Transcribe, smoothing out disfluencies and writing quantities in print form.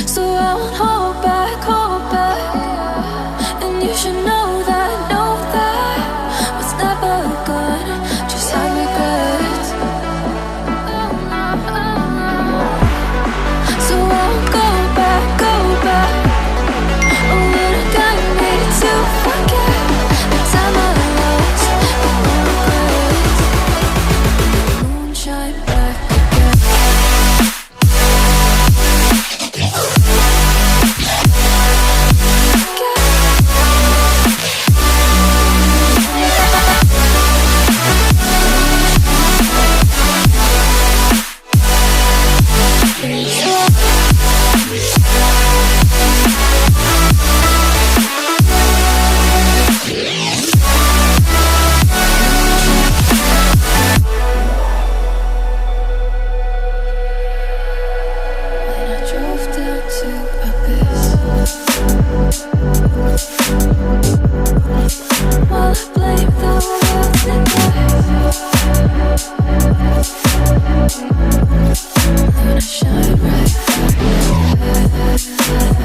So I won't hold back. And you should know that was never good. Just had regrets. So I won't go back. Oh, would have got me to forget the time I lost with no regrets. Moonshine back again. When I drove down to Abyss, while I blame the world's neglect, then I shine right back.